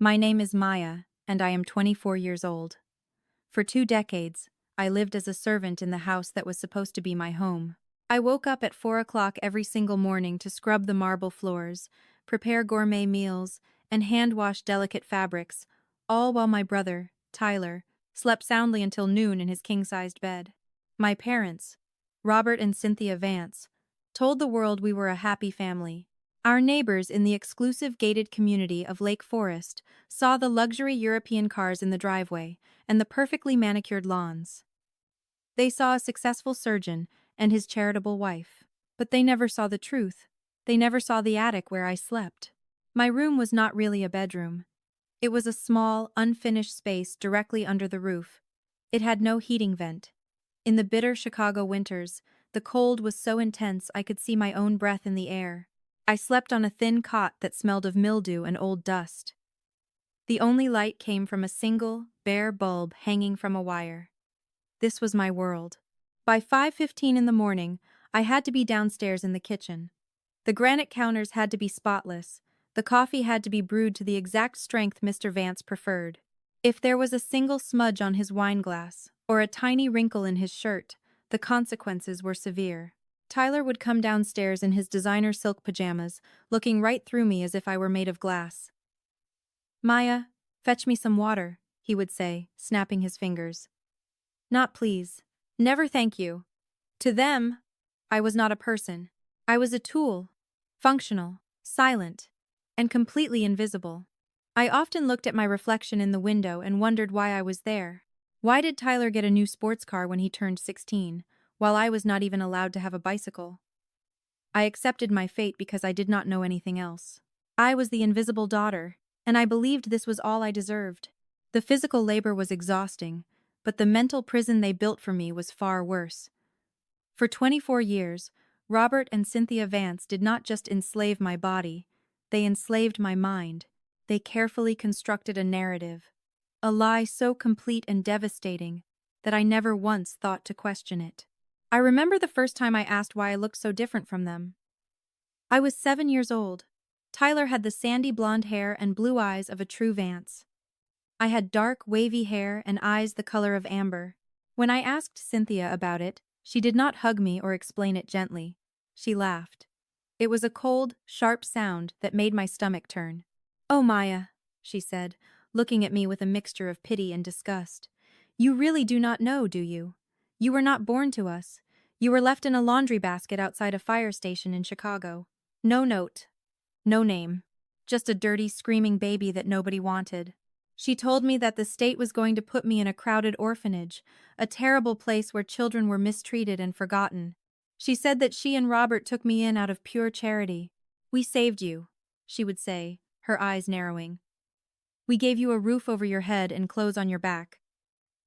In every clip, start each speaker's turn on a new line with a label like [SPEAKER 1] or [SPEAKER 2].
[SPEAKER 1] My name is Maya, and I am 24 years old. For 2 decades, I lived as a servant in the house that was supposed to be my home. I woke up at 4 o'clock every single morning to scrub the marble floors, prepare gourmet meals, and hand-wash delicate fabrics, all while my brother, Tyler, slept soundly until noon in his king-sized bed. My parents, Robert and Cynthia Vance, told the world we were a happy family. Our neighbors in the exclusive gated community of Lake Forest saw the luxury European cars in the driveway and the perfectly manicured lawns. They saw a successful surgeon and his charitable wife. But they never saw the truth. They never saw the attic where I slept. My room was not really a bedroom. It was a small, unfinished space directly under the roof. It had no heating vent. In the bitter Chicago winters, the cold was so intense I could see my own breath in the air. I slept on a thin cot that smelled of mildew and old dust. The only light came from a single, bare bulb hanging from a wire. This was my world. By 5:15 in the morning, I had to be downstairs in the kitchen. The granite counters had to be spotless. The coffee had to be brewed to the exact strength Mr. Vance preferred. If there was a single smudge on his wine glass, or a tiny wrinkle in his shirt, the consequences were severe. Tyler would come downstairs in his designer silk pajamas, looking right through me as if I were made of glass. "Maya, fetch me some water," he would say, snapping his fingers. "Not please. Never thank you." To them, I was not a person. I was a tool, functional, silent, and completely invisible. I often looked at my reflection in the window and wondered why I was there. Why did Tyler get a new sports car when he turned 16, while I was not even allowed to have a bicycle? I accepted my fate because I did not know anything else. I was the invisible daughter, and I believed this was all I deserved. The physical labor was exhausting, but the mental prison they built for me was far worse. For 24 years, Robert and Cynthia Vance did not just enslave my body, they enslaved my mind. They carefully constructed a narrative, a lie so complete and devastating that I never once thought to question it. I remember the first time I asked why I looked so different from them. I was 7 years old. Tyler had the sandy blonde hair and blue eyes of a true Vance. I had dark, wavy hair and eyes the color of amber. When I asked Cynthia about it, she did not hug me or explain it gently. She laughed. It was a cold, sharp sound that made my stomach turn. "Oh, Maya," she said, looking at me with a mixture of pity and disgust. "You really do not know, do you? You were not born to us. You were left in a laundry basket outside a fire station in Chicago. No note. No name. Just a dirty, screaming baby that nobody wanted." She told me that the state was going to put me in a crowded orphanage, a terrible place where children were mistreated and forgotten. She said that she and Robert took me in out of pure charity. "We saved you," she would say, her eyes narrowing. "We gave you a roof over your head and clothes on your back.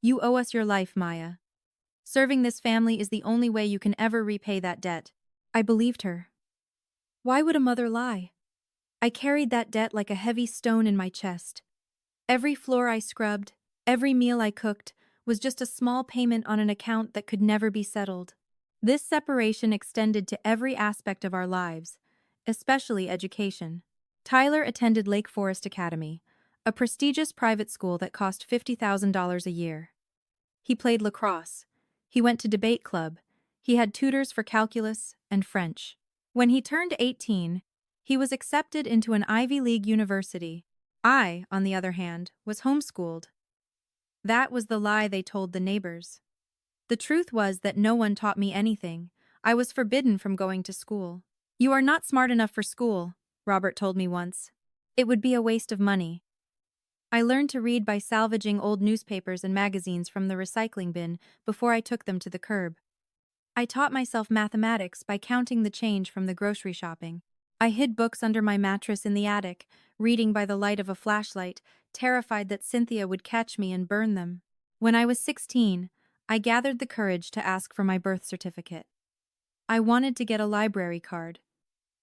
[SPEAKER 1] You owe us your life, Maya. Serving this family is the only way you can ever repay that debt." I believed her. Why would a mother lie? I carried that debt like a heavy stone in my chest. Every floor I scrubbed, every meal I cooked, was just a small payment on an account that could never be settled. This separation extended to every aspect of our lives, especially education. Tyler attended Lake Forest Academy, a prestigious private school that cost $50,000 a year. He played lacrosse. He went to debate club. He had tutors for calculus and French. When he turned 18, he was accepted into an Ivy League university. I, on the other hand, was homeschooled. That was the lie they told the neighbors. The truth was that no one taught me anything. I was forbidden from going to school. "You are not smart enough for school," Robert told me once. "It would be a waste of money." I learned to read by salvaging old newspapers and magazines from the recycling bin before I took them to the curb. I taught myself mathematics by counting the change from the grocery shopping. I hid books under my mattress in the attic, reading by the light of a flashlight, terrified that Cynthia would catch me and burn them. When I was 16, I gathered the courage to ask for my birth certificate. I wanted to get a library card.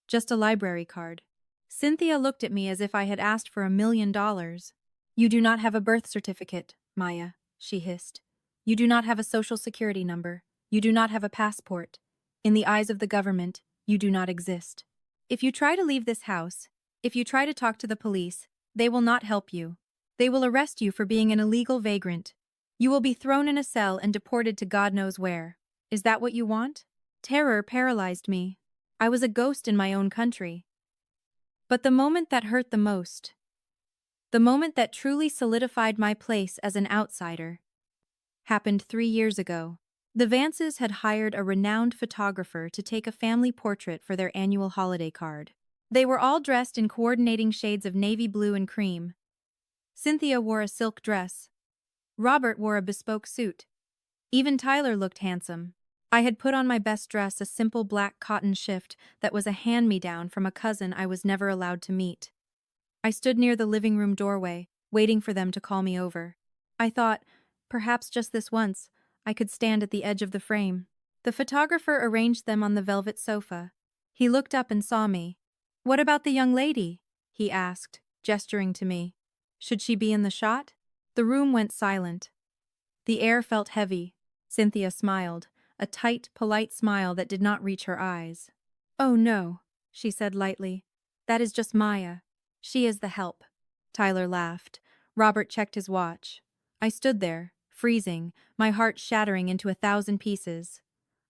[SPEAKER 1] Just a library card. Cynthia looked at me as if I had asked for $1,000,000. "You do not have a birth certificate, Maya," she hissed. "You do not have a social security number. You do not have a passport. In the eyes of the government, you do not exist. If you try to leave this house, if you try to talk to the police, They will not help you. They will arrest you for being an illegal vagrant. You will be thrown in a cell and deported to God knows where. Is that what you want? Terror paralyzed me. I was a ghost in my own country. But the moment that hurt the most, the moment that truly solidified my place as an outsider, happened 3 years ago. The Vances had hired a renowned photographer to take a family portrait for their annual holiday card. They were all dressed in coordinating shades of navy blue and cream. Cynthia wore a silk dress. Robert wore a bespoke suit. Even Tyler looked handsome. I had put on my best dress, a simple black cotton shift that was a hand-me-down from a cousin I was never allowed to meet. I stood near the living room doorway, waiting for them to call me over. I thought, perhaps just this once, I could stand at the edge of the frame. The photographer arranged them on the velvet sofa. He looked up and saw me. "What about the young lady?" he asked, gesturing to me. "Should she be in the shot?" The room went silent. The air felt heavy. Cynthia smiled, a tight, polite smile that did not reach her eyes. "Oh no," she said lightly. "That is just Maya. She is the help." Tyler laughed. Robert checked his watch. I stood there, freezing, my heart shattering into 1,000 pieces.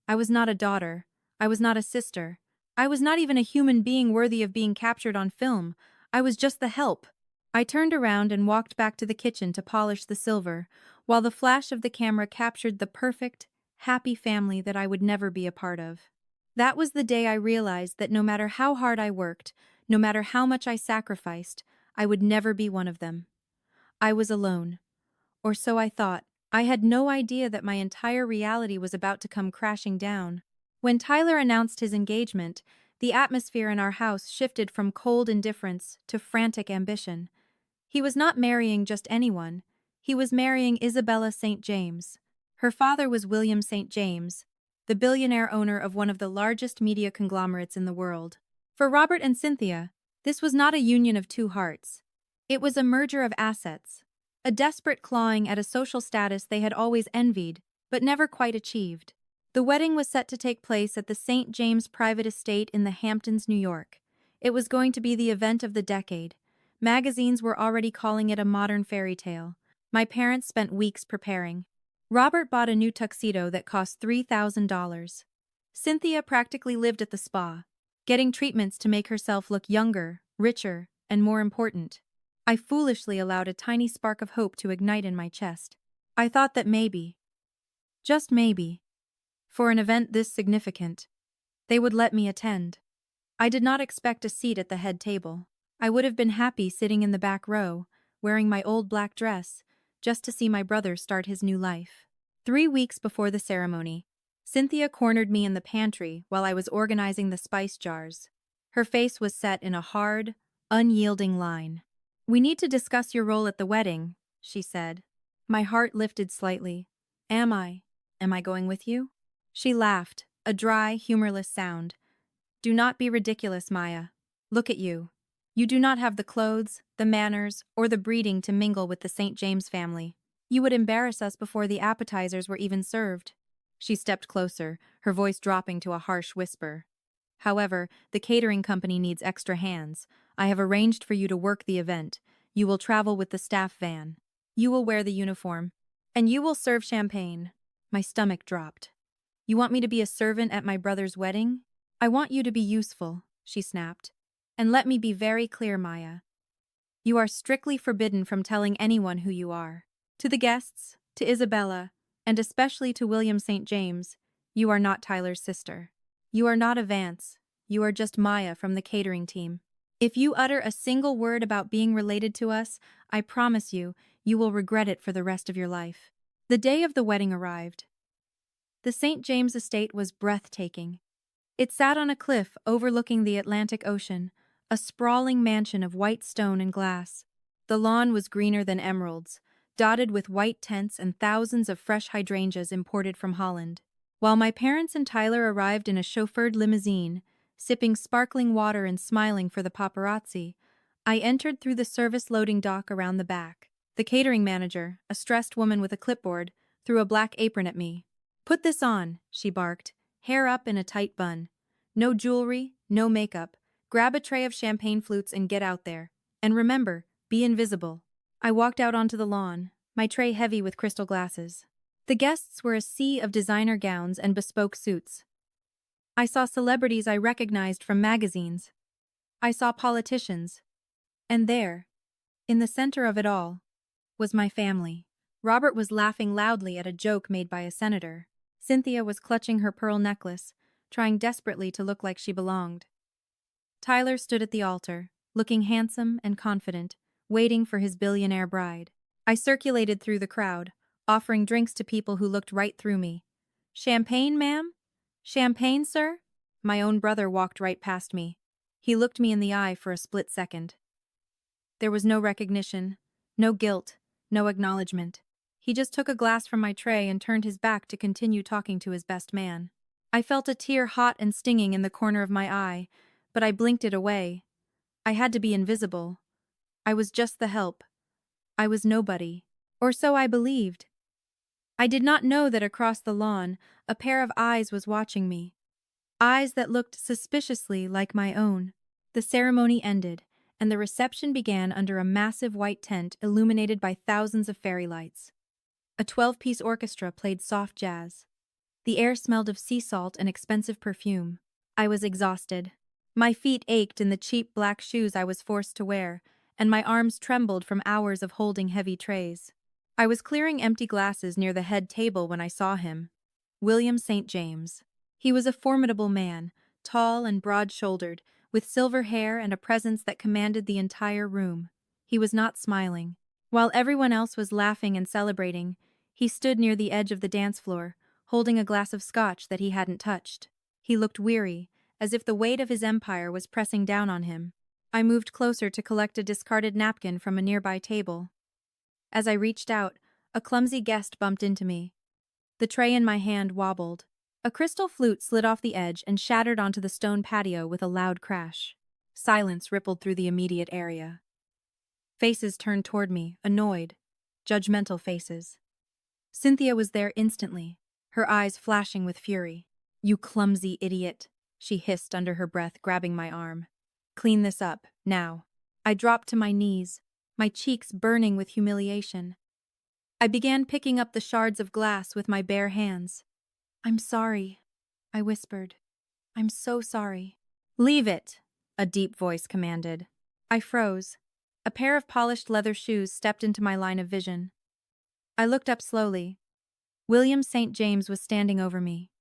[SPEAKER 1] I was not a daughter. I was not a sister. I was not even a human being worthy of being captured on film. I was just the help. I turned around and walked back to the kitchen to polish the silver, while the flash of the camera captured the perfect, happy family that I would never be a part of. That was the day I realized that no matter how hard I worked, no matter how much I sacrificed, I would never be one of them. I was alone. Or so I thought. I had no idea that my entire reality was about to come crashing down. When Tyler announced his engagement, the atmosphere in our house shifted from cold indifference to frantic ambition. He was not marrying just anyone. He was marrying Isabella St. James. Her father was William St. James, the billionaire owner of one of the largest media conglomerates in the world. For Robert and Cynthia, this was not a union of two hearts. It was a merger of assets, a desperate clawing at a social status they had always envied, but never quite achieved. The wedding was set to take place at the St. James private estate in the Hamptons, New York. It was going to be the event of the decade. Magazines were already calling it a modern fairy tale. My parents spent weeks preparing. Robert bought a new tuxedo that cost $3,000. Cynthia practically lived at the spa, getting treatments to make herself look younger, richer, and more important. I foolishly allowed a tiny spark of hope to ignite in my chest. I thought that maybe, just maybe, for an event this significant, they would let me attend. I did not expect a seat at the head table. I would have been happy sitting in the back row, wearing my old black dress, just to see my brother start his new life. 3 weeks before the ceremony, Cynthia cornered me in the pantry while I was organizing the spice jars. Her face was set in a hard, unyielding line. "We need to discuss your role at the wedding," she said. My heart lifted slightly. Am I going with you?" She laughed, a dry, humorless sound. "Do not be ridiculous, Maya. Look at you. You do not have the clothes, the manners, or the breeding to mingle with the St. James family. You would embarrass us before the appetizers were even served." She stepped closer, her voice dropping to a harsh whisper. "However, the catering company needs extra hands. I have arranged for you to work the event. You will travel with the staff van. You will wear the uniform. And you will serve champagne." My stomach dropped. "You want me to be a servant at my brother's wedding?" "I want you to be useful," she snapped. "And let me be very clear, Maya. You are strictly forbidden from telling anyone who you are. To the guests, to Isabella, and especially to William St. James, you are not Tyler's sister. You are not a Vance. You are just Maya from the catering team. If you utter a single word about being related to us, I promise you, you will regret it for the rest of your life." The day of the wedding arrived. The St. James estate was breathtaking. It sat on a cliff overlooking the Atlantic Ocean, a sprawling mansion of white stone and glass. The lawn was greener than emeralds, dotted with white tents and thousands of fresh hydrangeas imported from Holland. While my parents and Tyler arrived in a chauffeured limousine, sipping sparkling water and smiling for the paparazzi, I entered through the service loading dock around the back. The catering manager, a stressed woman with a clipboard, threw a black apron at me. "Put this on," she barked, hair up in a tight bun. "No jewelry, no makeup. Grab a tray of champagne flutes and get out there. And remember, Be invisible. I walked out onto the lawn, my tray heavy with crystal glasses. The guests were a sea of designer gowns and bespoke suits. I saw celebrities I recognized from magazines. I saw politicians. And there, in the center of it all, was my family. Robert was laughing loudly at a joke made by a senator. Cynthia was clutching her pearl necklace, trying desperately to look like she belonged. Tyler stood at the altar, looking handsome and confident, waiting for his billionaire bride. I circulated through the crowd, offering drinks to people who looked right through me. Champagne, ma'am? Champagne, sir? My own brother walked right past me. He looked me in the eye for a split second. There was no recognition, no guilt, no acknowledgement. He just took a glass from my tray and turned his back to continue talking to his best man. I felt a tear hot and stinging in the corner of my eye, but I blinked it away. I had to be invisible. I was just the help. I was nobody. Or so I believed. I did not know that across the lawn, a pair of eyes was watching me. Eyes that looked suspiciously like my own. The ceremony ended, and the reception began under a massive white tent illuminated by thousands of fairy lights. A 12-piece orchestra played soft jazz. The air smelled of sea salt and expensive perfume. I was exhausted. My feet ached in the cheap black shoes I was forced to wear, and my arms trembled from hours of holding heavy trays. I was clearing empty glasses near the head table when I saw him. William St. James. He was a formidable man, tall and broad-shouldered, with silver hair and a presence that commanded the entire room. He was not smiling. While everyone else was laughing and celebrating, he stood near the edge of the dance floor, holding a glass of scotch that he hadn't touched. He looked weary, as if the weight of his empire was pressing down on him. I moved closer to collect a discarded napkin from a nearby table. As I reached out, a clumsy guest bumped into me. The tray in my hand wobbled. A crystal flute slid off the edge and shattered onto the stone patio with a loud crash. Silence rippled through the immediate area. Faces turned toward me, annoyed, judgmental faces. Cynthia was there instantly, her eyes flashing with fury. "You clumsy idiot," she hissed under her breath, grabbing my arm. "Clean this up, now." I dropped to my knees, my cheeks burning with humiliation. I began picking up the shards of glass with my bare hands. "I'm sorry," I whispered. "I'm so sorry." "Leave it," a deep voice commanded. I froze. A pair of polished leather shoes stepped into my line of vision. I looked up slowly. William St. James was standing over me.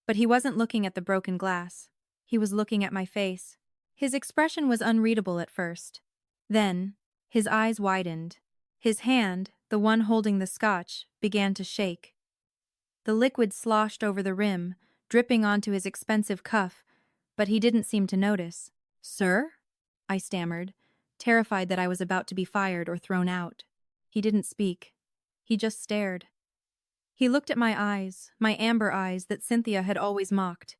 [SPEAKER 1] But he wasn't looking at the broken glass. He was looking at my face. His expression was unreadable at first. Then, his eyes widened. His hand, the one holding the scotch, began to shake. The liquid sloshed over the rim, dripping onto his expensive cuff, but he didn't seem to notice. "Sir?" I stammered, terrified that I was about to be fired or thrown out. He didn't speak. He just stared. He looked at my eyes, my amber eyes that Cynthia had always mocked.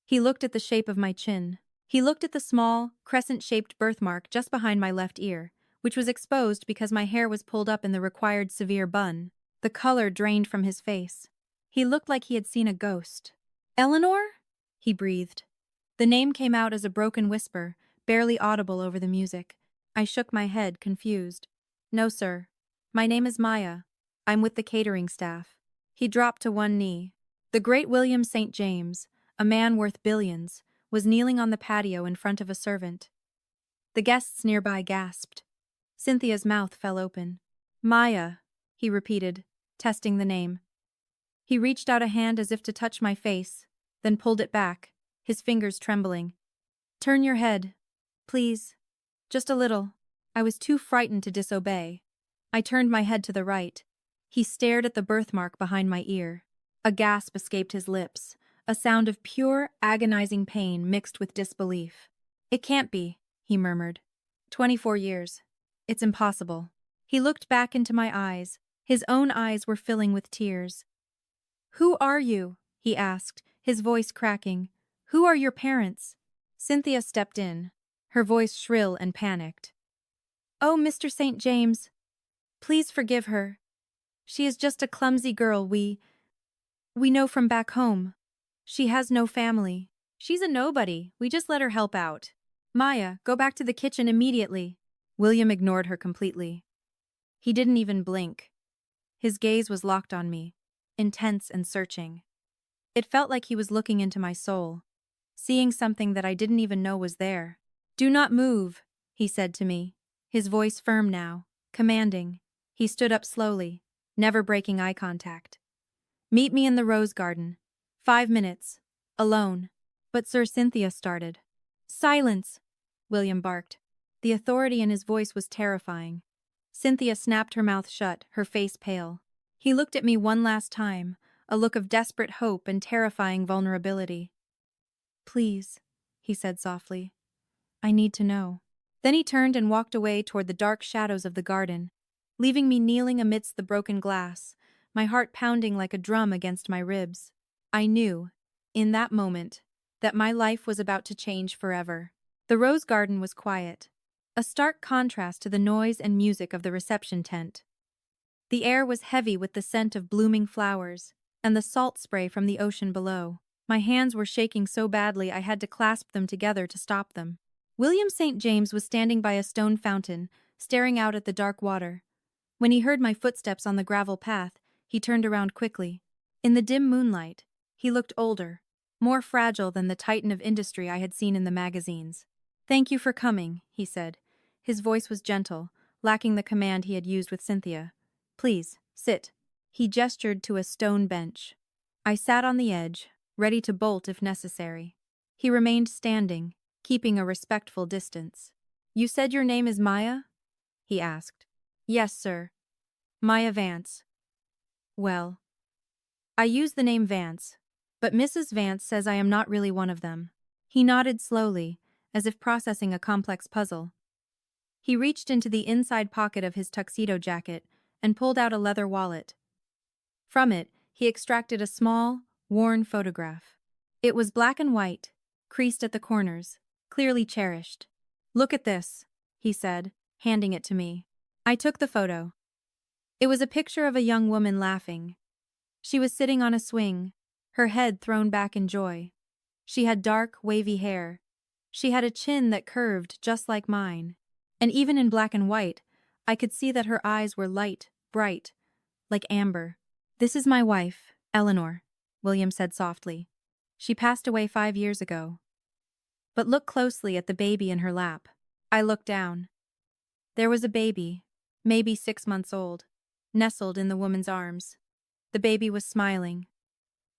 [SPEAKER 1] He looked at the shape of my chin. He looked at the small, crescent-shaped birthmark just behind my left ear, which was exposed because my hair was pulled up in the required severe bun. The color drained from his face. He looked like he had seen a ghost. "Eleanor?" he breathed. The name came out as a broken whisper, barely audible over the music. I shook my head, confused. "No, sir. My name is Maya. I'm with the catering staff." He dropped to one knee. The great William St. James, a man worth billions, was kneeling on the patio in front of a servant. The guests nearby gasped. Cynthia's mouth fell open. "Maya," he repeated, testing the name. He reached out a hand as if to touch my face, then pulled it back, his fingers trembling. "Turn your head. Please. Just a little." I was too frightened to disobey. I turned my head to the right. He stared at the birthmark behind my ear. A gasp escaped his lips, a sound of pure, agonizing pain mixed with disbelief. "It can't be," he murmured. 24 years. It's impossible." He looked back into my eyes. His own eyes were filling with tears. "Who are you?" he asked, his voice cracking. "Who are your parents?" Cynthia stepped in, her voice shrill and panicked. "Oh, Mr. St. James, please forgive her. She is just a clumsy girl we know from back home. She has no family. She's a nobody. We just let her help out. Maya, go back to the kitchen immediately." William ignored her completely. He didn't even blink. His gaze was locked on me, intense and searching. It felt like he was looking into my soul, seeing something that I didn't even know was there. "Do not move," he said to me, his voice firm now, commanding. He stood up slowly, never breaking eye contact. "Meet me in the rose garden. 5 minutes. Alone." But Sir Cynthia started. "Silence!" William barked. The authority in his voice was terrifying. Cynthia snapped her mouth shut, her face pale. He looked at me one last time, a look of desperate hope and terrifying vulnerability. "Please," he said softly. "I need to know." Then he turned and walked away toward the dark shadows of the garden, leaving me kneeling amidst the broken glass, my heart pounding like a drum against my ribs. I knew, in that moment, that my life was about to change forever. The rose garden was quiet, a stark contrast to the noise and music of the reception tent. The air was heavy with the scent of blooming flowers and the salt spray from the ocean below. My hands were shaking so badly I had to clasp them together to stop them. William St. James was standing by a stone fountain, staring out at the dark water. When he heard my footsteps on the gravel path, he turned around quickly. In the dim moonlight, he looked older, more fragile than the titan of industry I had seen in the magazines. "Thank you for coming," he said. His voice was gentle, lacking the command he had used with Cynthia. "Please, sit." He gestured to a stone bench. I sat on the edge, ready to bolt if necessary. He remained standing, keeping a respectful distance. "You said your name is Maya?" he asked. "Yes, sir. Maya Vance." "Well, I use the name Vance, but Mrs. Vance says I am not really one of them." He nodded slowly, as if processing a complex puzzle. He reached into the inside pocket of his tuxedo jacket and pulled out a leather wallet. From it, he extracted a small, worn photograph. It was black and white, creased at the corners, clearly cherished. "Look at this," he said, handing it to me. I took the photo. It was a picture of a young woman laughing. She was sitting on a swing, her head thrown back in joy. She had dark, wavy hair. She had a chin that curved just like mine. And even in black and white, I could see that her eyes were light, bright, like amber. "This is my wife, Eleanor," William said softly. "She passed away 5 years ago. But look closely at the baby in her lap." I looked down. There was a baby, maybe 6 months old, nestled in the woman's arms. The baby was smiling,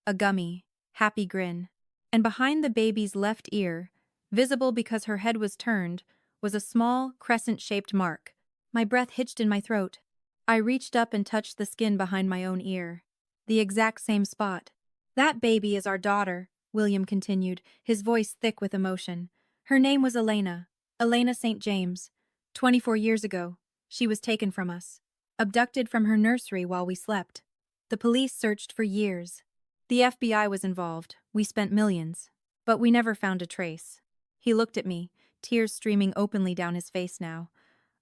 [SPEAKER 1] a gummy, happy grin. And behind the baby's left ear, visible because her head was turned, was a small, crescent-shaped mark. My breath hitched in my throat. I reached up and touched the skin behind my own ear. The exact same spot. "That baby is our daughter," William continued, his voice thick with emotion. "Her name was Elena St. James. 24 years ago, she was taken from us, abducted from her nursery while we slept. The police searched for years. The FBI was involved. We spent millions. But we never found a trace." He looked at me, tears streaming openly down his face now.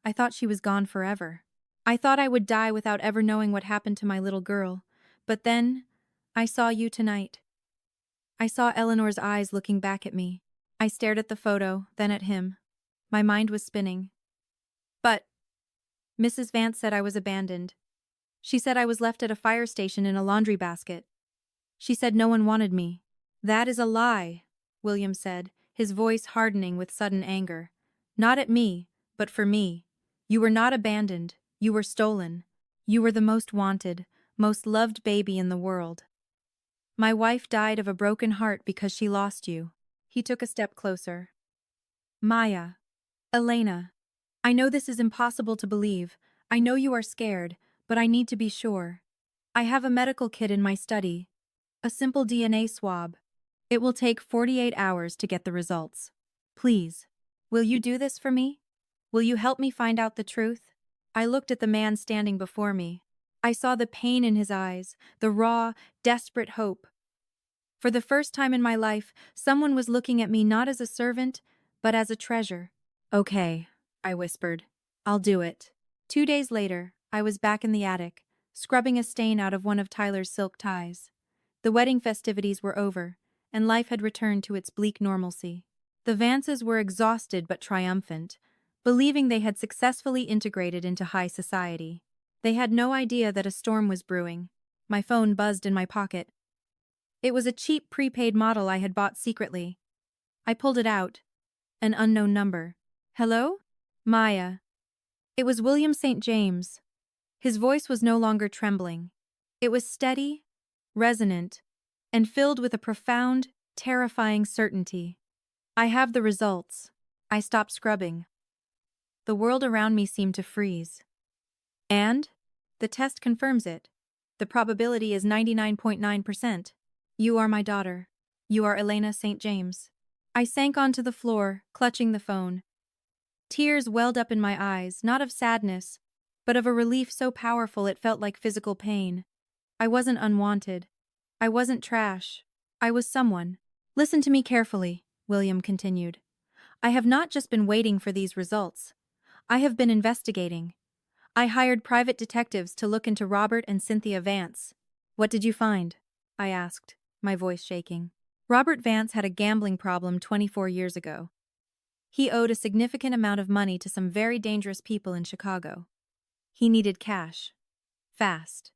[SPEAKER 1] "I thought she was gone forever. I thought I would die without ever knowing what happened to my little girl. But then, I saw you tonight." I saw Eleanor's eyes looking back at me. I stared at the photo, then at him. My mind was spinning. "But Mrs. Vance said I was abandoned. She said I was left at a fire station in a laundry basket. She said no one wanted me." "That is a lie," William said, his voice hardening with sudden anger. "Not at me, but for me. You were not abandoned. You were stolen. You were the most wanted, most loved baby in the world. My wife died of a broken heart because she lost you." He took a step closer. "Maya. Elena. I know this is impossible to believe. I know you are scared, but I need to be sure. I have a medical kit in my study. A simple DNA swab. It will take 48 hours to get the results. Please, will you do this for me? Will you help me find out the truth?" I looked at the man standing before me. I saw the pain in his eyes, the raw, desperate hope. For the first time in my life, someone was looking at me not as a servant, but as a treasure. "Okay," I whispered. "I'll do it." 2 days later, I was back in the attic, scrubbing a stain out of one of Tyler's silk ties. The wedding festivities were over, and life had returned to its bleak normalcy. The Vances were exhausted but triumphant. believing they had successfully integrated into high society. They had no idea that a storm was brewing. My phone buzzed in my pocket. It was a cheap prepaid model I had bought secretly. I pulled it out. An unknown number. Hello? Maya. It was William St. James. His voice was no longer trembling. It was steady, resonant, and filled with a profound, terrifying certainty. I have the results. I stopped scrubbing. The world around me seemed to freeze. And? The test confirms it. The probability is 99.9%. You are my daughter. You are Elena St. James. I sank onto the floor, clutching the phone. Tears welled up in my eyes, not of sadness, but of a relief so powerful it felt like physical pain. I wasn't unwanted. I wasn't trash. I was someone. Listen to me carefully, William continued. I have not just been waiting for these results. I have been investigating. I hired private detectives to look into Robert and Cynthia Vance. What did you find? I asked, my voice shaking. Robert Vance had a gambling problem 24 years ago. He owed a significant amount of money to some very dangerous people in Chicago. He needed cash. Fast.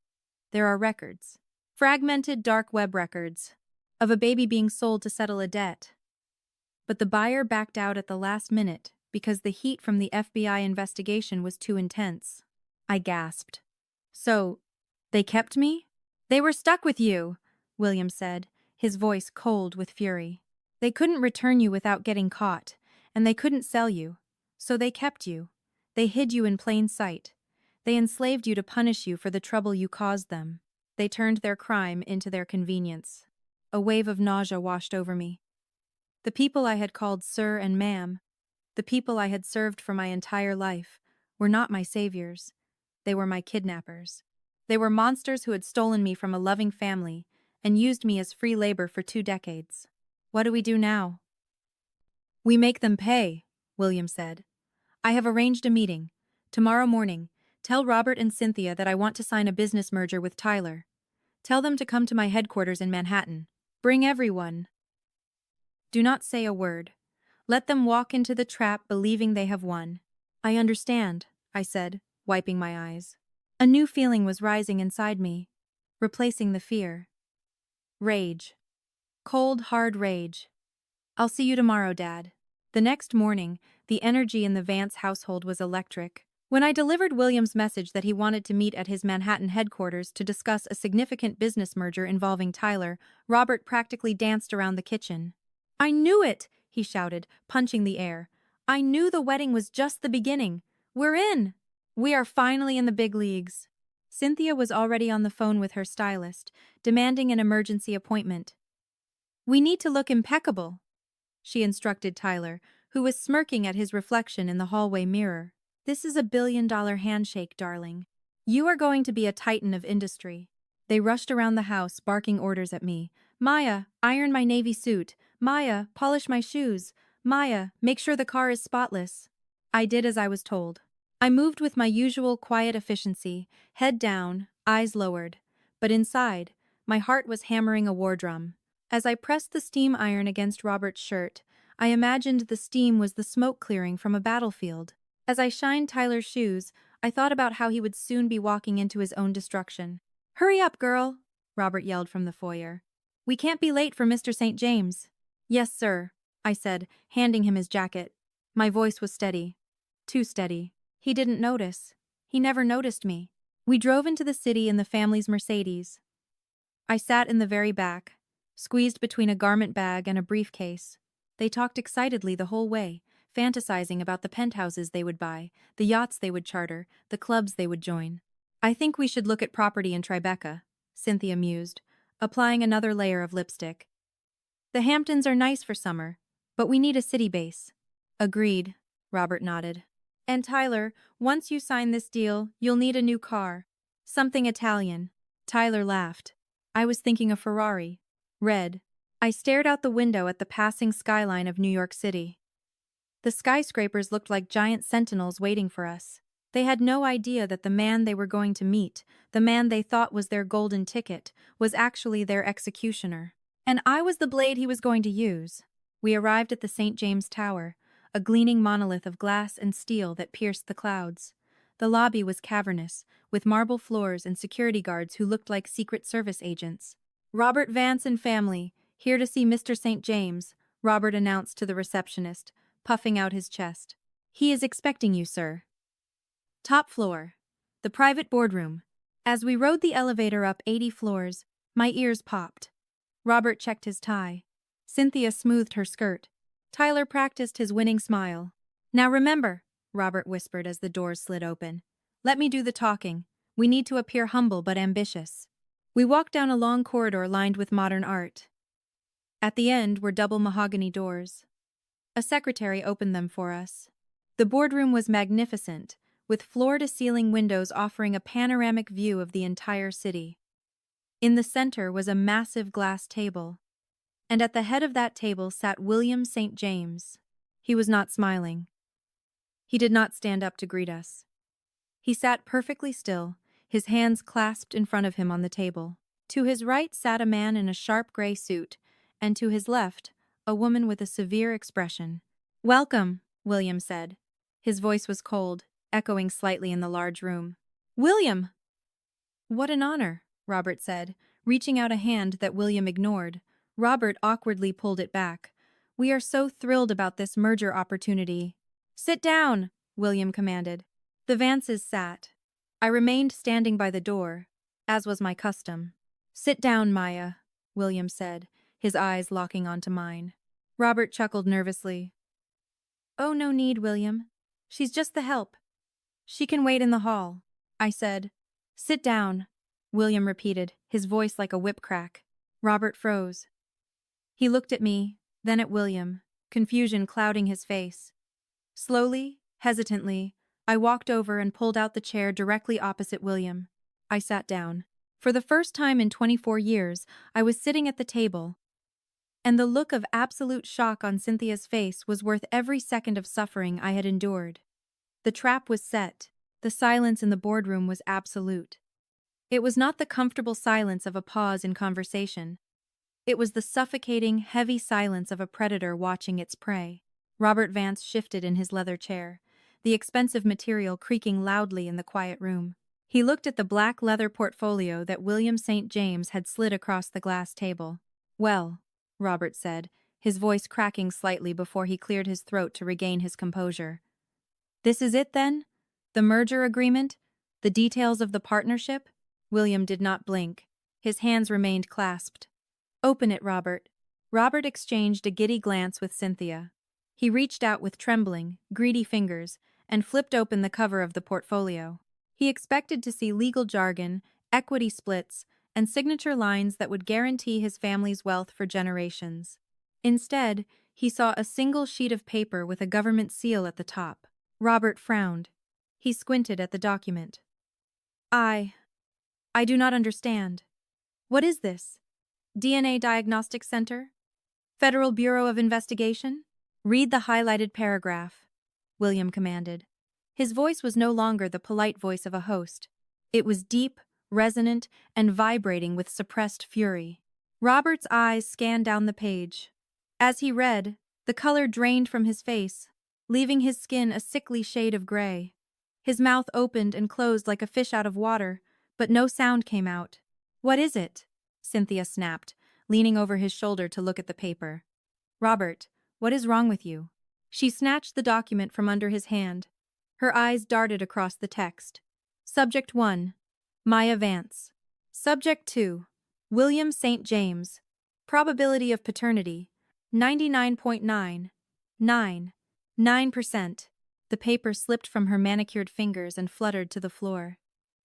[SPEAKER 1] There are records. Fragmented dark web records. Of a baby being sold to settle a debt. But the buyer backed out at the last minute because the heat from the FBI investigation was too intense. I gasped. So, they kept me? They were stuck with you, William said, his voice cold with fury. They couldn't return you without getting caught, and they couldn't sell you. So they kept you. They hid you in plain sight. They enslaved you to punish you for the trouble you caused them. They turned their crime into their convenience. A wave of nausea washed over me. The people I had called sir and ma'am, the people I had served for my entire life, were not my saviors. They were my kidnappers. They were monsters who had stolen me from a loving family and used me as free labor for 2 decades. What do we do now? We make them pay, William said. I have arranged a meeting. Tomorrow morning, tell Robert and Cynthia that I want to sign a business merger with Tyler. Tell them to come to my headquarters in Manhattan. Bring everyone. Do not say a word. Let them walk into the trap believing they have won. I understand, I said, wiping my eyes. A new feeling was rising inside me, replacing the fear. Rage. Cold, hard rage. I'll see you tomorrow, Dad. The next morning, the energy in the Vance household was electric. When I delivered William's message that he wanted to meet at his Manhattan headquarters to discuss a significant business merger involving Tyler, Robert practically danced around the kitchen. I knew it, he shouted, punching the air. I knew the wedding was just the beginning. We're in. We are finally in the big leagues. Cynthia was already on the phone with her stylist, demanding an emergency appointment. We need to look impeccable, she instructed Tyler, who was smirking at his reflection in the hallway mirror. This is a billion-dollar handshake, darling. You are going to be a titan of industry. They rushed around the house, barking orders at me. Maya, iron my navy suit. Maya, polish my shoes. Maya, make sure the car is spotless. I did as I was told. I moved with my usual quiet efficiency, head down, eyes lowered. But inside, my heart was hammering a war drum. As I pressed the steam iron against Robert's shirt, I imagined the steam was the smoke clearing from a battlefield. As I shined Tyler's shoes, I thought about how he would soon be walking into his own destruction. Hurry up, girl, Robert yelled from the foyer. We can't be late for Mr. St. James. Yes, sir, I said, handing him his jacket. My voice was steady. Too steady. He didn't notice. He never noticed me. We drove into the city in the family's Mercedes. I sat in the very back, squeezed between a garment bag and a briefcase. They talked excitedly the whole way, fantasizing about the penthouses they would buy, the yachts they would charter, the clubs they would join. I think we should look at property in Tribeca, Cynthia mused, applying another layer of lipstick. The Hamptons are nice for summer, but we need a city base. Agreed, Robert nodded. And Tyler, once you sign this deal, you'll need a new car. Something Italian. Tyler laughed. I was thinking a Ferrari. Red. I stared out the window at the passing skyline of New York City. The skyscrapers looked like giant sentinels waiting for us. They had no idea that the man they were going to meet, the man they thought was their golden ticket, was actually their executioner. And I was the blade he was going to use. We arrived at the St. James Tower, a gleaming monolith of glass and steel that pierced the clouds. The lobby was cavernous, with marble floors and security guards who looked like Secret Service agents. "Robert Vance and family, here to see Mr. St. James," Robert announced to the receptionist, puffing out his chest. "He is expecting you, sir." Top floor. The private boardroom. As we rode the elevator up 80 floors, my ears popped. Robert checked his tie. Cynthia smoothed her skirt. Tyler practiced his winning smile. "Now remember," Robert whispered as the doors slid open. "Let me do the talking. We need to appear humble but ambitious." We walked down a long corridor lined with modern art. At the end were double mahogany doors. A secretary opened them for us. The boardroom was magnificent, with floor-to-ceiling windows offering a panoramic view of the entire city. In the center was a massive glass table, and at the head of that table sat William St. James. He was not smiling. He did not stand up to greet us. He sat perfectly still, his hands clasped in front of him on the table. To his right sat a man in a sharp gray suit, and to his left, a woman with a severe expression. "Welcome," William said. His voice was cold, echoing slightly in the large room. "William!" "What an honor," Robert said, reaching out a hand that William ignored. Robert awkwardly pulled it back. "We are so thrilled about this merger opportunity." "Sit down," William commanded. The Vances sat. I remained standing by the door, as was my custom. "Sit down, Maya," William said, his eyes locking onto mine. Robert chuckled nervously. "Oh, no need, William. She's just the help. She can wait in the hall," I said. "Sit down," William repeated, his voice like a whip crack. Robert froze. He looked at me, then at William, confusion clouding his face. Slowly, hesitantly, I walked over and pulled out the chair directly opposite William. I sat down. For the first time in 24 years, I was sitting at the table, and the look of absolute shock on Cynthia's face was worth every second of suffering I had endured. The trap was set. The silence in the boardroom was absolute. It was not the comfortable silence of a pause in conversation. It was the suffocating, heavy silence of a predator watching its prey. Robert Vance shifted in his leather chair, the expensive material creaking loudly in the quiet room. He looked at the black leather portfolio that William St. James had slid across the glass table. "Well," Robert said, his voice cracking slightly before he cleared his throat to regain his composure. "This is it, then? The merger agreement? The details of the partnership?" William did not blink. His hands remained clasped. "Open it, Robert." Robert exchanged a giddy glance with Cynthia. He reached out with trembling, greedy fingers and flipped open the cover of the portfolio. He expected to see legal jargon, equity splits, and signature lines that would guarantee his family's wealth for generations. Instead, he saw a single sheet of paper with a government seal at the top. Robert frowned. He squinted at the document. I do not understand. What is this? DNA Diagnostic Center? Federal Bureau of Investigation? Read the highlighted paragraph," William commanded. His voice was no longer the polite voice of a host. It was deep, resonant, and vibrating with suppressed fury. Robert's eyes scanned down the page. As he read, the color drained from his face, leaving his skin a sickly shade of gray. His mouth opened and closed like a fish out of water, but no sound came out. "What is it?" Cynthia snapped, leaning over his shoulder to look at the paper. "Robert, what is wrong with you?" She snatched the document from under his hand. Her eyes darted across the text. Subject 1. Maya Vance. Subject 2. William St. James. Probability of paternity. 99.999%. The paper slipped from her manicured fingers and fluttered to the floor.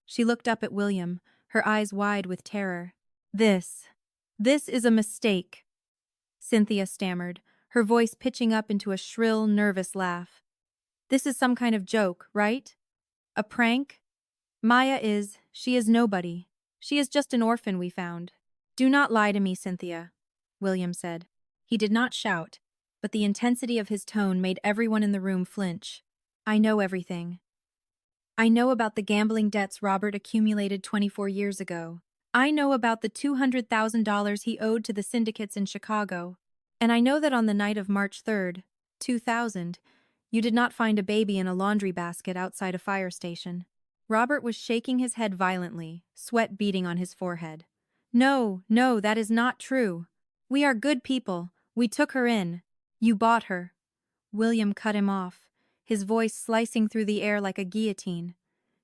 [SPEAKER 1] She looked up at William, her eyes wide with terror. This is a mistake," Cynthia stammered, her voice pitching up into a shrill, nervous laugh. "This is some kind of joke, right? A prank? She is nobody. She is just an orphan we found." "Do not lie to me, Cynthia," William said. He did not shout, but the intensity of his tone made everyone in the room flinch. "I know everything. I know about the gambling debts Robert accumulated 24 years ago. I know about the $200,000 he owed to the syndicates in Chicago. And I know that on the night of March 3rd, 2000, you did not find a baby in a laundry basket outside a fire station. Robert was shaking his head violently, sweat beading on his forehead. No, no, that is not true. We are good people. We took her in. You bought her. William cut him off, his voice slicing through the air like a guillotine.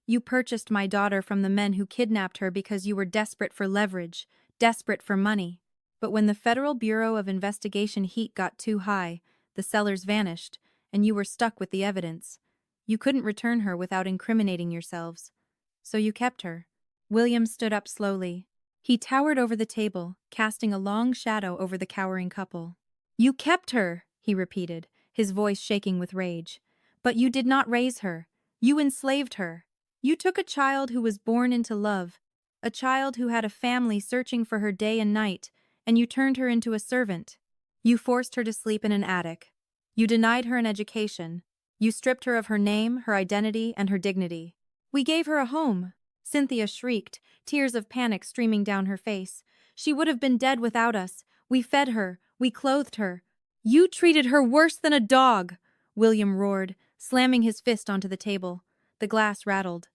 [SPEAKER 1] You purchased my daughter from the men who kidnapped her because you were desperate for leverage, desperate for money. But when the Federal Bureau of Investigation heat got too high, the sellers vanished, and you were stuck with the evidence. You couldn't return her without incriminating yourselves. So you kept her. William stood up slowly. He towered over the table, casting a long shadow over the cowering couple. You kept her, he repeated, his voice shaking with rage. But you did not raise her. You enslaved her. You took a child who was born into love, a child who had a family searching for her day and night, and you turned her into a servant. You forced her to sleep in an attic. You denied her an education. You stripped her of her name, her identity, and her dignity. We gave her a home. Cynthia shrieked, tears of panic streaming down her face. She would have been dead without us. We fed her. We clothed her. You treated her worse than a dog, William roared, slamming his fist onto the table. The glass rattled.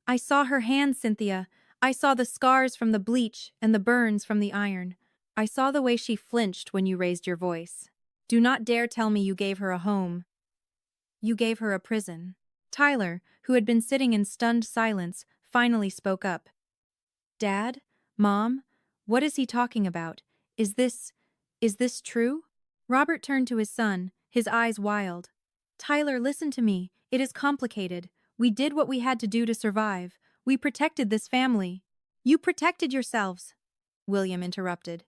[SPEAKER 1] I saw her hands, Cynthia. I saw the scars from the bleach and the burns from the iron. I saw the way she flinched when you raised your voice. Do not dare tell me you gave her a home. You gave her a prison. Tyler, who had been sitting in stunned silence, finally spoke up. Dad? Mom? What is he talking about? Is this true? Robert turned to his son, his eyes wild. Tyler, listen to me. It is complicated. We did what we had to do to survive. We protected this family. You protected yourselves, William interrupted.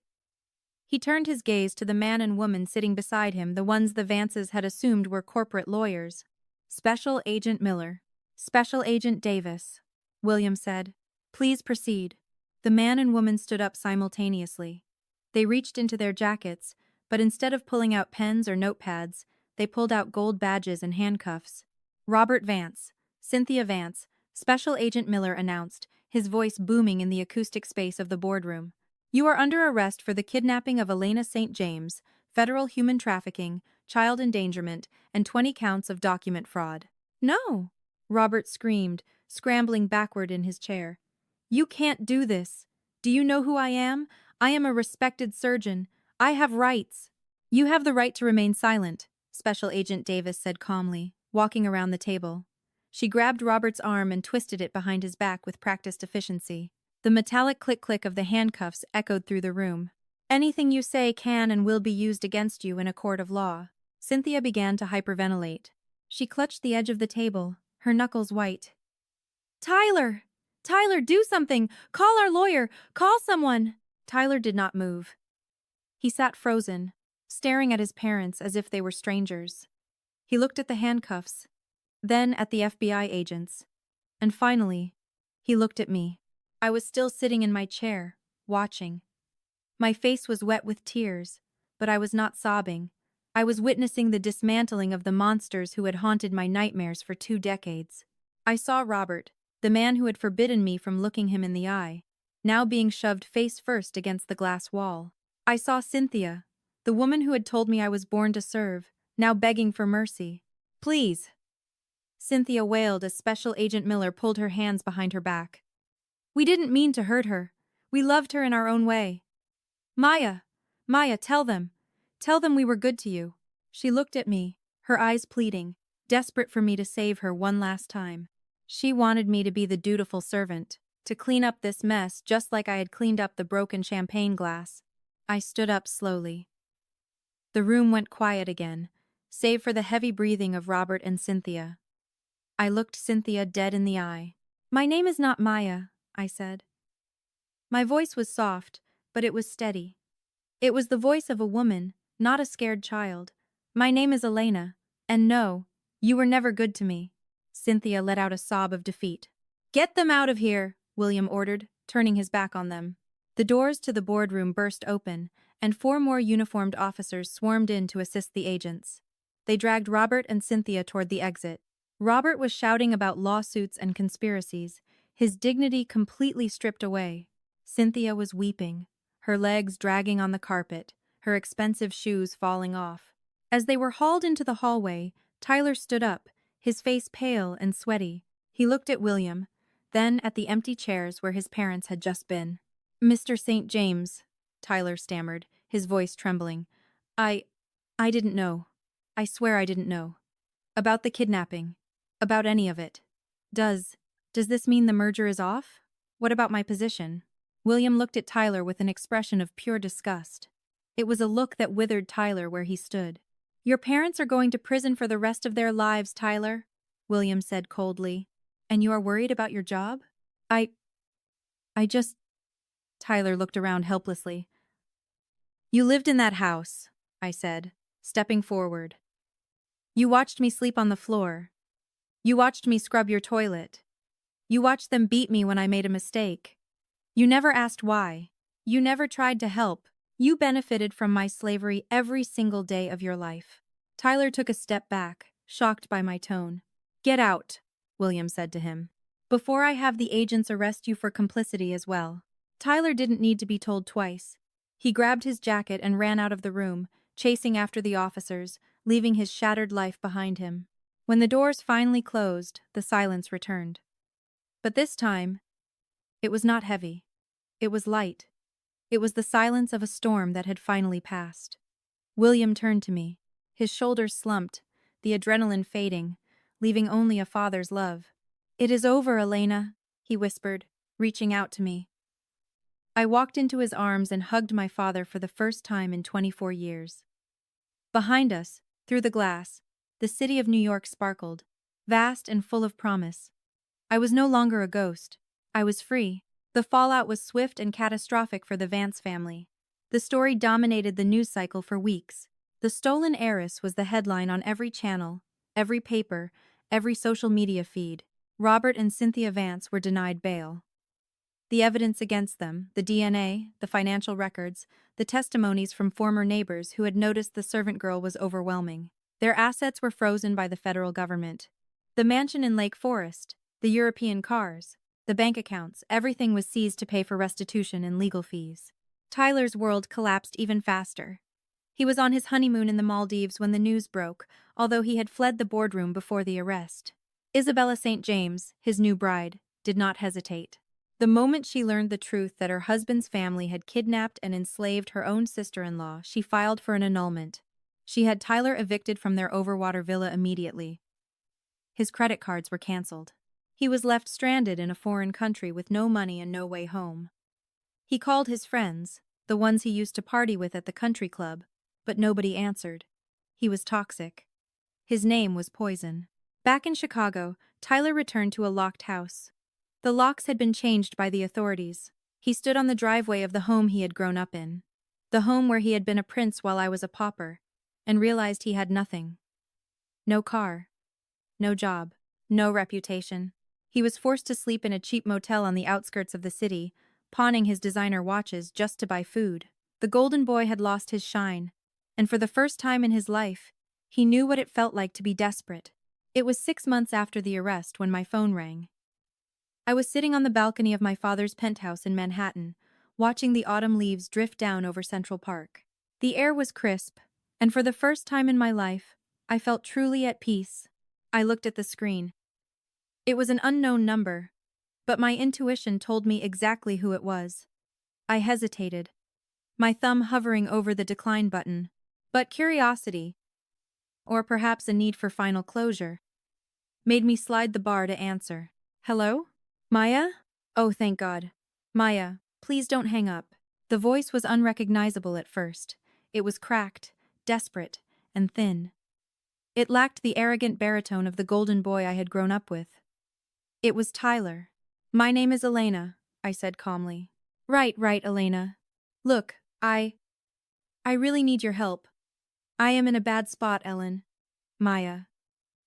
[SPEAKER 1] He turned his gaze to the man and woman sitting beside him, the ones the Vances had assumed were corporate lawyers. Special Agent Miller. Special Agent Davis. William said. Please proceed. The man and woman stood up simultaneously. They reached into their jackets, but instead of pulling out pens or notepads, they pulled out gold badges and handcuffs. Robert Vance, Cynthia Vance, Special Agent Miller announced, his voice booming in the acoustic space of the boardroom. You are under arrest for the kidnapping of Elena St. James, federal human trafficking, child endangerment, and 20 counts of document fraud. No! Robert screamed, scrambling backward in his chair. You can't do this. Do you know who I am? I am a respected surgeon. I have rights. You have the right to remain silent, Special Agent Davis said calmly, walking around the table. She grabbed Robert's arm and twisted it behind his back with practiced efficiency. The metallic click-click of the handcuffs echoed through the room. Anything you say can and will be used against you in a court of law. Cynthia began to hyperventilate. She clutched the edge of the table, her knuckles white. Tyler! Tyler, do something! Call our lawyer! Call someone! Tyler did not move. He sat frozen, staring at his parents as if they were strangers. He looked at the handcuffs, then at the FBI agents, and finally, he looked at me. I was still sitting in my chair, watching. My face was wet with tears, but I was not sobbing. I was witnessing the dismantling of the monsters who had haunted my nightmares for 2 decades. I saw Robert, the man who had forbidden me from looking him in the eye, now being shoved face first against the glass wall. I saw Cynthia, the woman who had told me I was born to serve, now begging for mercy. Please. Cynthia wailed as Special Agent Miller pulled her hands behind her back. We didn't mean to hurt her. We loved her in our own way. Maya, tell them. Tell them we were good to you. She looked at me, her eyes pleading, desperate for me to save her one last time. She wanted me to be the dutiful servant, to clean up this mess just like I had cleaned up the broken champagne glass. I stood up slowly. The room went quiet again, save for the heavy breathing of Robert and Cynthia. I looked Cynthia dead in the eye. My name is not Maya, I said. My voice was soft, but it was steady. It was the voice of a woman, not a scared child. My name is Elena, and no, you were never good to me. Cynthia let out a sob of defeat. Get them out of here, William ordered, turning his back on them. The doors to the boardroom burst open, and 4 more uniformed officers swarmed in to assist the agents. They dragged Robert and Cynthia toward the exit. Robert was shouting about lawsuits and conspiracies, his dignity completely stripped away. Cynthia was weeping, her legs dragging on the carpet, her expensive shoes falling off. As they were hauled into the hallway, Tyler stood up, his face pale and sweaty. He looked at William, then at the empty chairs where his parents had just been. "Mr. St. James," Tyler stammered, his voice trembling. I didn't know. I swear I didn't know. About the kidnapping. About any of it. Does this mean the merger is off? What about my position?" William looked at Tyler with an expression of pure disgust. It was a look that withered Tyler where he stood. "Your parents are going to prison for the rest of their lives, Tyler," William said coldly. "And you are worried about your job?" I just... Tyler looked around helplessly. "You lived in that house," I said, stepping forward. "You watched me sleep on the floor. You watched me scrub your toilet. You watched them beat me when I made a mistake. You never asked why. You never tried to help. You benefited from my slavery every single day of your life." Tyler took a step back, shocked by my tone. "Get out," William said to him, "before I have the agents arrest you for complicity as well." Tyler didn't need to be told twice. He grabbed his jacket and ran out of the room, chasing after the officers, leaving his shattered life behind him. When the doors finally closed, the silence returned. But this time, it was not heavy. It was light. It was the silence of a storm that had finally passed. William turned to me. His shoulders slumped, the adrenaline fading, leaving only a father's love. "It is over, Elena," he whispered, reaching out to me. I walked into his arms and hugged my father for the first time in 24 years. Behind us, through the glass, the city of New York sparkled, vast and full of promise. I was no longer a ghost. I was free. The fallout was swift and catastrophic for the Vance family. The story dominated the news cycle for weeks. "The Stolen Heiress" was the headline on every channel, every paper, every social media feed. Robert and Cynthia Vance were denied bail. The evidence against them, the DNA, the financial records, the testimonies from former neighbors who had noticed the servant girl was overwhelming. Their assets were frozen by the federal government. The mansion in Lake Forest, the European cars, the bank accounts, everything was seized to pay for restitution and legal fees. Tyler's world collapsed even faster. He was on his honeymoon in the Maldives when the news broke, although he had fled the boardroom before the arrest. Isabella St. James, his new bride, did not hesitate. The moment she learned the truth that her husband's family had kidnapped and enslaved her own sister-in-law, she filed for an annulment. She had Tyler evicted from their Overwater villa immediately. His credit cards were canceled. He was left stranded in a foreign country with no money and no way home. He called his friends, the ones he used to party with at the country club, but nobody answered. He was toxic. His name was poison. Back in Chicago, Tyler returned to a locked house. The locks had been changed by the authorities. He stood on the driveway of the home he had grown up in, the home where he had been a prince while I was a pauper, and realized he had nothing. No car. No job. No reputation. He was forced to sleep in a cheap motel on the outskirts of the city, pawning his designer watches just to buy food. The golden boy had lost his shine, and for the first time in his life, he knew what it felt like to be desperate. It was 6 months after the arrest when my phone rang. I was sitting on the balcony of my father's penthouse in Manhattan, watching the autumn leaves drift down over Central Park. The air was crisp, and for the first time in my life, I felt truly at peace. I looked at the screen. It was an unknown number, but my intuition told me exactly who it was. I hesitated, my thumb hovering over the decline button, but curiosity, or perhaps a need for final closure, made me slide the bar to answer. "Hello? Maya? Oh, thank God. Maya, please don't hang up." The voice was unrecognizable at first. It was cracked, desperate, and thin. It lacked the arrogant baritone of the golden boy I had grown up with. It was Tyler. "My name is Elena," I said calmly. Right, Elena. Look, I really need your help. I am in a bad spot, Ellen. Maya.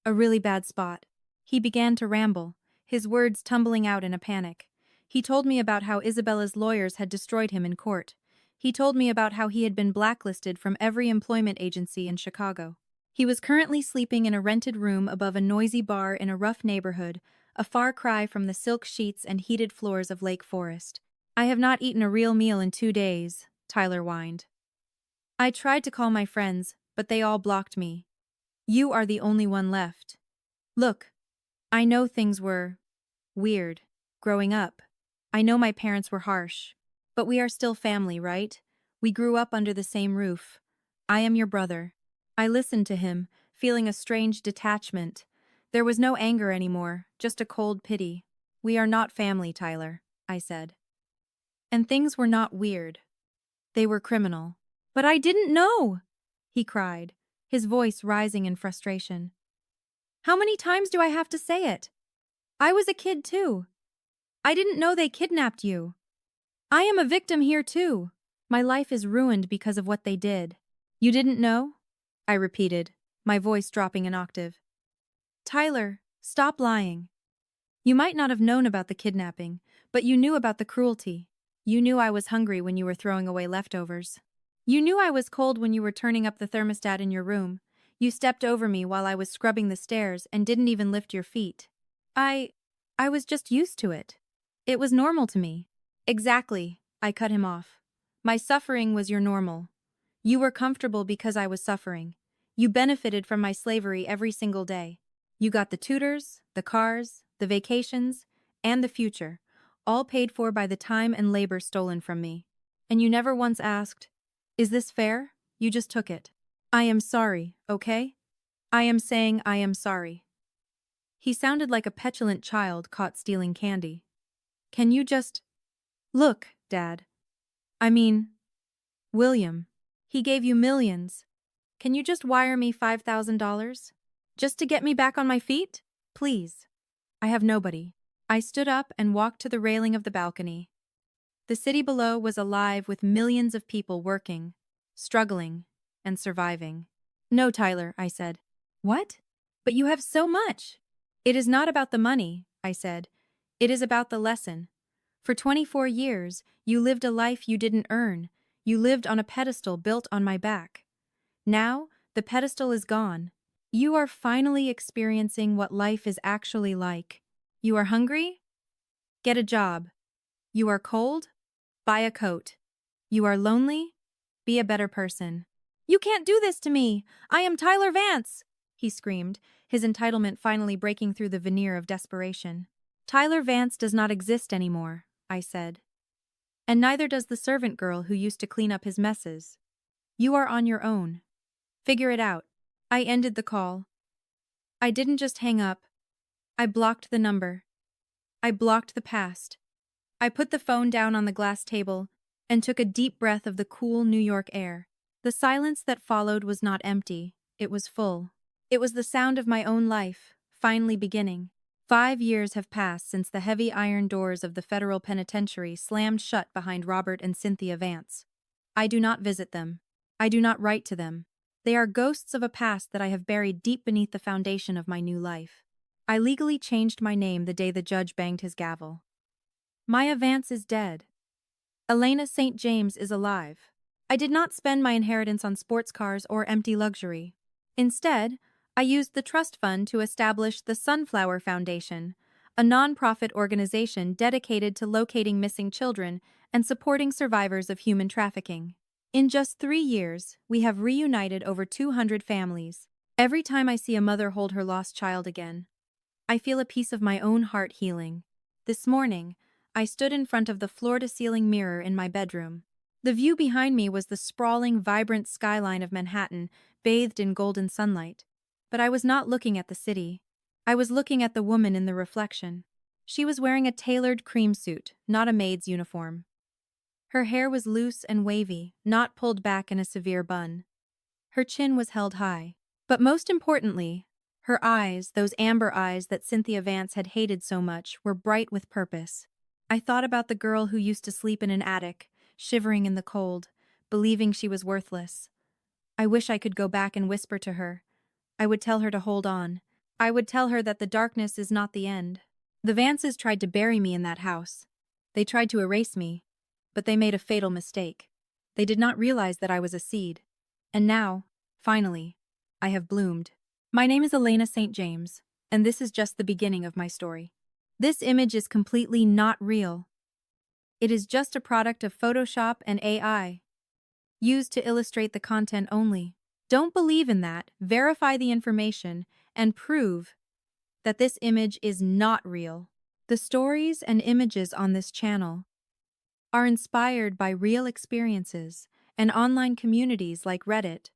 [SPEAKER 1] A really bad spot." He began to ramble, his words tumbling out in a panic. He told me about how Isabella's lawyers had destroyed him in court. He told me about how he had been blacklisted from every employment agency in Chicago. He was currently sleeping in a rented room above a noisy bar in a rough neighborhood, a far cry from the silk sheets and heated floors of Lake Forest. "I have not eaten a real meal in 2 days," Tyler whined. "I tried to call my friends, but they all blocked me. You are the only one left. Look, I know things were weird growing up. I know my parents were harsh. But we are still family, right? We grew up under the same roof. I am your brother. I listened to him, feeling a strange detachment. There was no anger anymore, just a cold pity. We are not family, Tyler, I said. And things were not weird. They were criminal. But I didn't know, he cried, his voice rising in frustration. How many times do I have to say it? I was a kid too. I didn't know they kidnapped you. I am a victim here too. My life is ruined because of what they did. You didn't know? I repeated, my voice dropping an octave. Tyler, stop lying. You might not have known about the kidnapping, but you knew about the cruelty. You knew I was hungry when you were throwing away leftovers. You knew I was cold when you were turning up the thermostat in your room. You stepped over me while I was scrubbing the stairs and didn't even lift your feet. I was just used to it. It was normal to me. Exactly, I cut him off. My suffering was your normal. You were comfortable because I was suffering. You benefited from my slavery every single day. You got the tutors, the cars, the vacations, and the future, all paid for by the time and labor stolen from me. And you never once asked, is this fair? You just took it. I am sorry, okay? I am saying I am sorry. He sounded like a petulant child caught stealing candy. Can you just... Look, Dad. I mean, William. He gave you millions. Can you just wire me $5,000? Just to get me back on my feet? Please. I have nobody. I stood up and walked to the railing of the balcony. The city below was alive with millions of people working, struggling, and surviving. No, Tyler, I said. What? But you have so much. It is not about the money, I said. It is about the lesson. For 24 years, you lived a life you didn't earn. You lived on a pedestal built on my back. Now, the pedestal is gone. You are finally experiencing what life is actually like. You are hungry? Get a job. You are cold? Buy a coat. You are lonely? Be a better person. You can't do this to me! I am Tyler Vance! He screamed, his entitlement finally breaking through the veneer of desperation. Tyler Vance does not exist anymore, I said. And neither does the servant girl who used to clean up his messes. You are on your own. Figure it out. I ended the call. I didn't just hang up. I blocked the number. I blocked the past. I put the phone down on the glass table and took a deep breath of the cool New York air. The silence that followed was not empty, it was full. It was the sound of my own life, finally beginning. 5 years have passed since the heavy iron doors of the federal penitentiary slammed shut behind Robert and Cynthia Vance. I do not visit them. I do not write to them. They are ghosts of a past that I have buried deep beneath the foundation of my new life. I legally changed my name the day the judge banged his gavel. Maya Vance is dead. Elena St. James is alive. I did not spend my inheritance on sports cars or empty luxury. Instead, I used the trust fund to establish the Sunflower Foundation, a non-profit organization dedicated to locating missing children and supporting survivors of human trafficking. In just 3 years, we have reunited over 200 families. Every time I see a mother hold her lost child again, I feel a piece of my own heart healing. This morning, I stood in front of the floor-to-ceiling mirror in my bedroom. The view behind me was the sprawling, vibrant skyline of Manhattan, bathed in golden sunlight. But I was not looking at the city. I was looking at the woman in the reflection. She was wearing a tailored cream suit, not a maid's uniform. Her hair was loose and wavy, not pulled back in a severe bun. Her chin was held high. But most importantly, her eyes, those amber eyes that Cynthia Vance had hated so much, were bright with purpose. I thought about the girl who used to sleep in an attic, shivering in the cold, believing she was worthless. I wish I could go back and whisper to her. I would tell her to hold on. I would tell her that the darkness is not the end. The Vances tried to bury me in that house. They tried to erase me, but they made a fatal mistake. They did not realize that I was a seed. And now, finally, I have bloomed. My name is Elena St. James, and this is just the beginning of my story. This image is completely not real. It is just a product of Photoshop and AI, used to illustrate the content only. Don't believe in that, verify the information, and prove that this image is not real. The stories and images on this channel are inspired by real experiences and online communities like Reddit.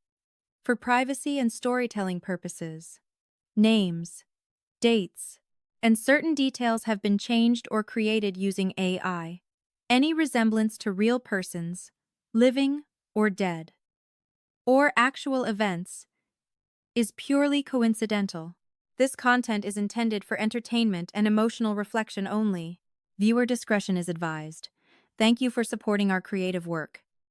[SPEAKER 1] For privacy and storytelling purposes, names, dates, and certain details have been changed or created using AI. Any resemblance to real persons, living or dead, or actual events, is purely coincidental. This content is intended for entertainment and emotional reflection only. Viewer discretion is advised. Thank you for supporting our creative work.